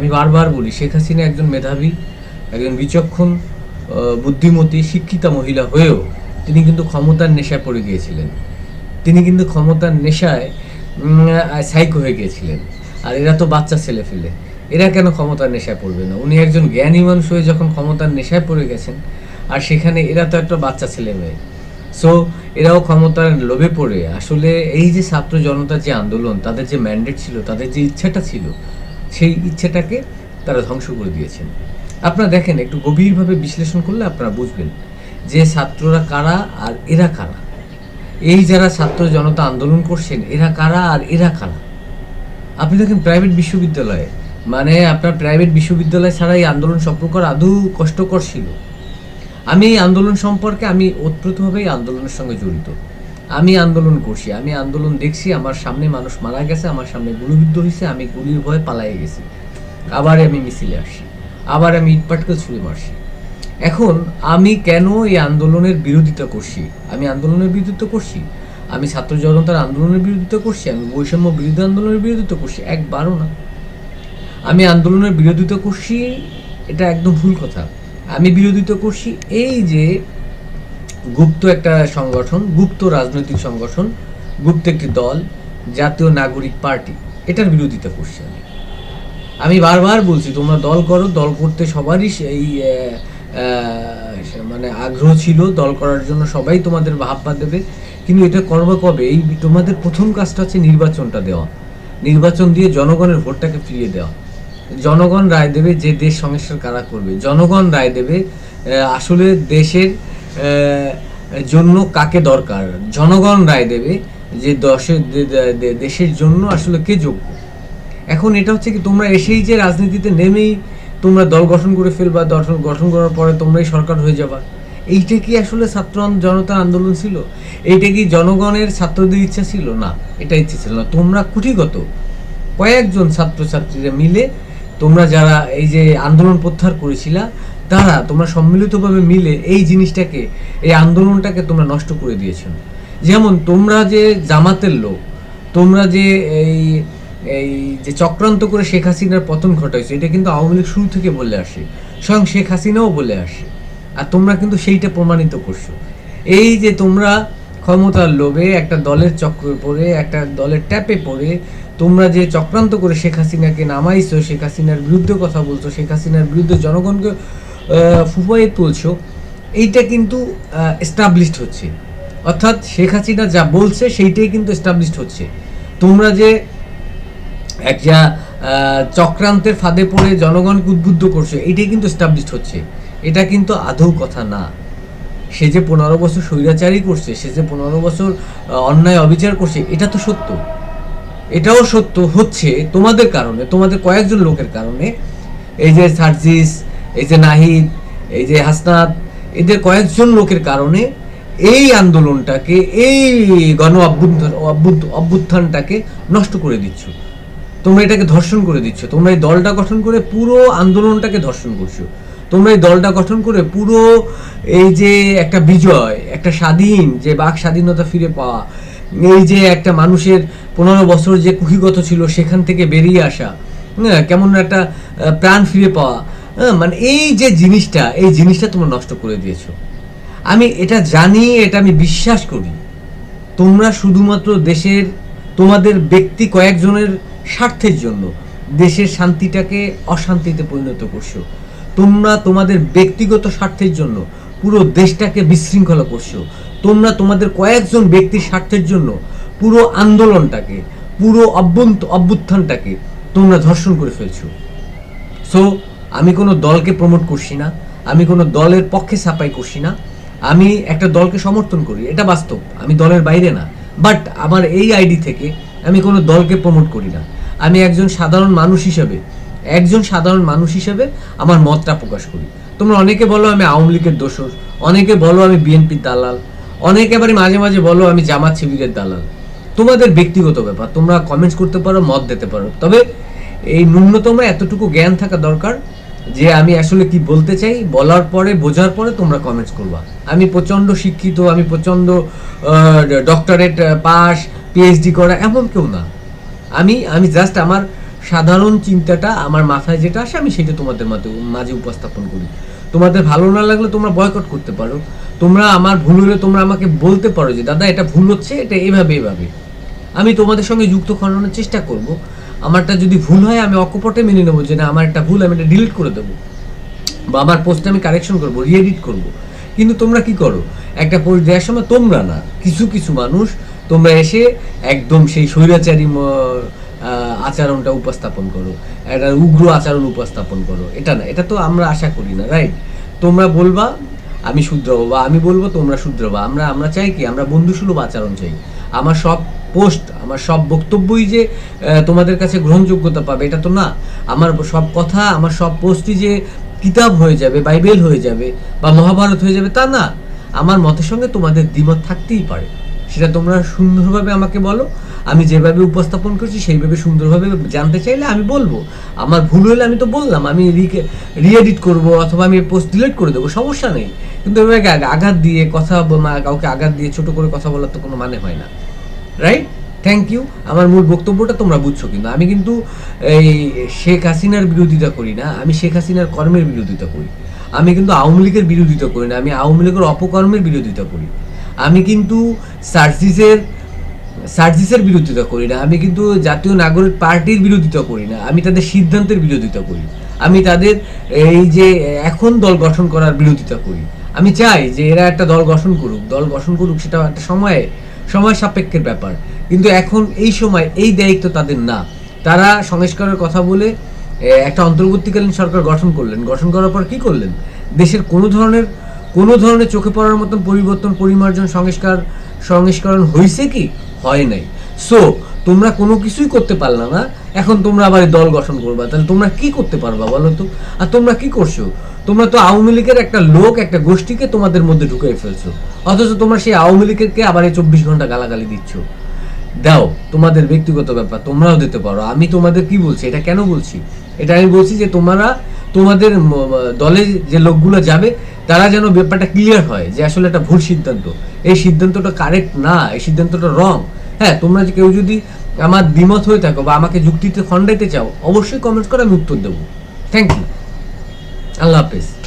আমি বারবার বলি, শেখ হাসিনা একজন মেধাবী, একজন বিচক্ষণ, বুদ্ধিমতী, শিক্ষিতা মহিলা হয়েও তিনি কিন্তু ক্ষমতার নেশায় পড়ে গিয়েছিলেন। তিনি কিন্তু ক্ষমতার নেশায় সাইকো হয়ে গিয়েছিলেন। আর এরা তো বাচ্চা ছেলেফেলে, এরা কেন ক্ষমতার নেশায় পড়বে না? উনি একজন জ্ঞানী মানুষ হয়ে যখন ক্ষমতার নেশায় পড়ে গেছেন, আর সেখানে এরা তো একটা বাচ্চা ছেলে মেয়ে। সো এরাও ক্ষমতার লোভে পড়ে আসলে এই যে ছাত্র জনতার যে আন্দোলন, তাদের যে ম্যান্ডেট ছিল, তাদের যে ইচ্ছাটা ছিল, সেই ইচ্ছেটাকে তারা ধ্বংস করে দিয়েছেন। আপনারা দেখেন, একটু গভীরভাবে বিশ্লেষণ করলে আপনারা বুঝবেন যে ছাত্ররা কারা আর এরা কারা। এই যারা ছাত্র জনতা আন্দোলন করছেন, এরা কারা আর এরা কারা। আপনি দেখেন প্রাইভেট বিশ্ববিদ্যালয়ে, মানে আপনার প্রাইভেট বিশ্ববিদ্যালয় ছাড়া এই আন্দোলন সম্পর্ক আদৌ কষ্টকর ছিল। আমি এই আন্দোলন সম্পর্কে আমি ওতপ্রোতভাবে এই আন্দোলনের সঙ্গে জড়িত। আমি আন্দোলন করছি, আমি আন্দোলন দেখছি, আমার সামনে মানুষ মারা গেছে, আমার সামনে গুলিবিদ্ধ হয়েছে, আমি গুলির ভয়ে পালাইয়ে গেছি, আবার আমি মিছিলে আসছি, আবার আমি ইটপাটকেল ছুঁড়ে মারছি। এখন আমি কেন এই আন্দোলনের বিরোধিতা করছি? আমি আন্দোলনের বিরোধিতা করছি, আমি ছাত্র জনতার আন্দোলনের বিরোধিতা করছি, আমি বৈষম্য বিরোধী আন্দোলনের বিরোধিতা করছি, একবারও না। আমি আন্দোলনের বিরোধিতা করছি, এটা একদম ভুল কথা। আমি বিরোধিতা করছি এই যে গুপ্ত একটা সংগঠন, গুপ্ত রাজনৈতিক সংগঠন, গুপ্ত একটি দল, জাতীয় নাগরিক পার্টি, এটার বিরোধিতা করছি আমি। আমি বারবার বলছি, তোমরা দল করো, দল করতে সবারই এই মানে আগ্রহ ছিল, দল করার জন্য সবাই তোমাদের ভাবপা দেবে, কিন্তু এটা করবে কবে? এই তোমাদের প্রথম কাজটা হচ্ছে নির্বাচনটা দেওয়া, নির্বাচন দিয়ে জনগণের ভোটটাকে ফিরিয়ে দেওয়া। জনগণ রায় দেবে যে দেশ সংস্কার কারা করবে, জনগণ রায় দেবে আসলে দেশের জন্য কাকে দরকার, জনগণ রায় দেবে যে দেশের জন্য আসলে কে যোগ্য। এখন এটা হচ্ছে কি, তোমরা এসেই যে রাজনীতিতে নেমেই তোমরা দল গঠন করে ফেলবা, গঠন করার পরে তোমরাই সরকার হয়ে যাবা, এইটা কি আসলে ছাত্র জনতার আন্দোলন ছিল? এইটা কি জনগণের ছাত্রদের ইচ্ছা ছিল? না, এটা ইচ্ছে ছিল না। তোমরা কুঠিগত কয়েকজন ছাত্রছাত্রীরা মিলে, তোমরা যারা এই যে আন্দোলন প্রত্যাহার করেছিলা, তারা তোমরা সম্মিলিতভাবে মিলে এই জিনিসটাকে, এই আন্দোলনটাকে তোমরা নষ্ট করে দিয়েছো। যেমন তোমরা যে জামাতের লোক, তোমরা যে এই এই যে চক্রান্ত করে শেখ হাসিনার পতন ঘটাইছে, এটা কিন্তু আওয়ামী লীগ শুরু থেকে বলে আসে, স্বয়ং শেখ হাসিনাও বলে আসে, আর তোমরা কিন্তু সেইটা প্রমাণিত করছো। এই যে তোমরা ক্ষমতার লোভে একটা দলের চক্রে পড়ে, একটা দলের ট্যাপে পড়ে তোমরা যে চক্রান্ত করে শেখ হাসিনাকে নামাইছো, শেখ হাসিনার বিরুদ্ধে কথা বলছো, শেখ হাসিনার বিরুদ্ধে জনগণকে ফুফাইয়ে তুলছো, এইটা কিন্তু এস্টাবলিশড হচ্ছে। অর্থাৎ শেখ হাসিনা যা বলছে সেইটাই কিন্তু এস্টাবলিশড হচ্ছে। তোমরা যে একটা চক্রান্তের ফাঁদে পড়ে জনগণকে উদ্বুদ্ধ করছে, এইটাই কিন্তু এস্টাবলিশড হচ্ছে। এটা কিন্তু আদৌ কথা না। সে যে 15 বছর স্বৈরাচারী করছে, সে যে 15 বছর অন্যায় অবিচার করছে, এটা তো সত্য। এটাও সত্য হচ্ছে তোমাদের কারণে, তোমাদের কয়েকজন লোকের কারণে। এই যে সার্জিস, এই যে নাহিদ, এই যে হাসনাত, এদের কয়েকজন লোকের কারণে এই আন্দোলনটাকে, এই গণ অভ্যুত্থানটাকে নষ্ট করে দিচ্ছ। তোমরা এটাকে ধর্ষণ করে দিচ্ছ। তোমরা এই দলটা গঠন করে পুরো আন্দোলনটাকে ধর্ষণ করছো। তোমরা এই দলটা গঠন করে পুরো এই যে একটা বিজয়, একটা স্বাধীন যে বাক স্বাধীনতা ফিরে পাওয়া, এই যে একটা মানুষের 15 বছর যে কুক্ষিগত ছিল সেখান থেকে বেরিয়ে আসা, হ্যাঁ, কেমন একটা প্রাণ ফিরে পাওয়া, মানে এই যে জিনিসটা, এই জিনিসটা তোমরা নষ্ট করে দিয়েছো। আমি এটা জানি, এটা আমি বিশ্বাস করি। তোমরা শুধুমাত্র দেশের, তোমাদের ব্যক্তি কয়েকজনের স্বার্থের জন্য দেশের শান্তিটাকে অশান্তিতে পরিণত করছো। তোমরা তোমাদের ব্যক্তিগত স্বার্থের জন্য পুরো দেশটাকে বিশৃঙ্খলা করছো। তোমরা তোমাদের কয়েকজন ব্যক্তির স্বার্থের জন্য পুরো আন্দোলনটাকে, পুরো অভ্যুত্থানটাকে তোমরা ধর্ষণ করে ফেলছো। সো আমি কোনো দলকে প্রমোট করছি না, আমি কোনো দলের পক্ষে সাপাই করছি না, আমি একটা দলকে সমর্থন করি, এটা বাস্তব। আমি দলের বাইরে না, বাট আমার এই আইডি থেকে আমি কোনো দলকে প্রমোট করি না। আমি একজন সাধারণ মানুষ হিসেবে আমার মতটা প্রকাশ করি। তোমরা অনেকে বলো আমি আওয়ামী লীগের দোসর, অনেকে বলো আমি বিএনপির দালাল, অনেকে আবার মাঝে মাঝে বলো আমি জামাত শিবিরের দালাল। তোমাদের ব্যক্তিগত ব্যাপার, তোমরা কমেন্টস করতে পারো, মত দিতে পারো, তবে এই ন্যূনতম এতটুকু জ্ঞান থাকা দরকার যে আমি আসলে কি বলতে চাই, বলার পরে, বোঝার পরে তোমরা কমেন্টস করবা। আমি প্রচণ্ড শিক্ষিত, আমি প্রচণ্ড ডক্টরেট পাস, পিএইচডি করা এমন কেউ না। আমি জাস্ট আমার সাধারণ চিন্তাটা আমার মাথায় যেটা আসে আমি সেটা তোমাদের মাঝে উপস্থাপন করি। তোমাদের ভালো না লাগলে তোমরা বয়কট করতে পারো, তোমরা আমার ভুল হলে তোমরা আমাকে বলতে পারো যে দাদা এটা ভুল হচ্ছে, এটা এভাবে আমি তোমাদের সঙ্গে যুক্ত করানোর চেষ্টা করব। আমারটা যদি ভুল হয় আমি অকপটে মেনে নেবো যে না আমার একটা ভুল, আমি এটা ডিলিট করে দেবো, বা আমার পোস্টে আমি কারেকশন করবো, রিএডিট করব। কিন্তু তোমরা কি করো, একটা পোস্ট দেওয়ার সময় তোমরা না, কিছু মানুষ তোমরা এসে একদম সেই স্বৈরাচারী আচরণটা উপস্থাপন করো, একটা উগ্র আচরণ উপস্থাপন করো। এটা না, এটা তো আমরা আশা করি না, রাইট? তোমরা বলবা আমি শুধরাবো, বা আমি বলবো তোমরা শুধরাবো। আমরা চাই কি, আমরা বন্ধুসুলভ আচরণ চাই। আমার সব পোস্ট, আমার সব বক্তব্যই যে তোমাদের কাছে গ্রহণযোগ্যতা পাবে এটা তো না। আমার সব কথা, আমার সব পোস্টই যে কিতাব হয়ে যাবে, বাইবেল হয়ে যাবে, বা মহাভারত হয়ে যাবে তা না। আমার মতের সঙ্গে তোমাদের দ্বিমত থাকতেই পারে, সেটা তোমরা সুন্দরভাবে আমাকে বলো। আমি যেভাবে উপস্থাপন করছি সেইভাবে সুন্দরভাবে জানতে চাইলে আমি বলবো। আমার ভুল হলে আমি তো বললাম, আমি রিএডিট করবো অথবা আমি পোস্ট ডিলিট করে দেবো, সমস্যা নেই। কিন্তু এভাবে আঘাত দিয়ে কথা, কাউকে আঘাত দিয়ে ছোট করে কথা বলার তো কোনো মানে হয় না, রাইট? Thank you. আমার মূল বক্তব্যটা তোমরা বুঝছো। কিন্তু আমি কিন্তু এই শেখ হাসিনার বিরোধিতা করি না, আমি শেখ হাসিনার কর্মের বিরোধিতা করি। আমি কিন্তু আওয়ামী লীগের বিরোধিতা করি না, আমি আওয়ামী লীগের অপকর্মের বিরোধিতা করি। আমি কিন্তু সার্জিসের বিরোধিতা করি না, আমি কিন্তু জাতীয় নাগরিক পার্টির বিরোধিতা করি না, আমি তাদের সিদ্ধান্তের বিরোধিতা করি। আমি তাদের এই যে এখন দল গঠন করার বিরোধিতা করি। আমি চাই যে এরা একটা দল গঠন করুক, সেটা একটা সময় সাপেক্ষের ব্যাপার। কিন্তু এখন এই সময় এই দায়িত্ব তাদের না। তারা সংস্কারের কথা বলে একটা অন্তর্বর্তীকালীন সরকার গঠন করার পর কি করলেন? দেশের কোনো ধরনের চোখে পড়ার মতন পরিবর্তন, পরিমার্জন, সংস্করণ হয়েছে কি? হয় নাই। সো তোমরা কোনো কিছুই করতে পারলা না, এখন তোমরা আবার দল গঠন করবা, তাহলে তোমরা কি করতে পারবা বলো তো? আর তোমরা কি করছো? তোমরা তো আওয়ামী লীগের একটা একটা গোষ্ঠীকে তোমাদের মধ্যে ঢুকিয়ে ফেলছো, অথচ তোমরা সেই আওয়ামী লীগকে আবার 24 ঘন্টা গালাগালি দিচ্ছ। দাও, তোমাদের ব্যক্তিগত ব্যাপার, তোমরাও দিতে পারো। আমি তোমাদের কি বলছি, এটা কেন বলছি? এটা আমি বলছি যে তোমাদের দলে যে লোকগুলো যাবে তারা যেন ব্যাপারটা ক্লিয়ার হয় যে আসলে একটা ভুল সিদ্ধান্ত, এই সিদ্ধান্তটা কারেক্ট না, এই সিদ্ধান্তটা রং। হ্যাঁ, তোমরা কেউ যদি আমার দ্বিমত হয়ে থাকো বা আমাকে যুক্তিতে খণ্ডাইতে চাও, অবশ্যই কমেন্ট করে আমি উত্তর দেবো। Thank you. আল্লাহ হাফেজ।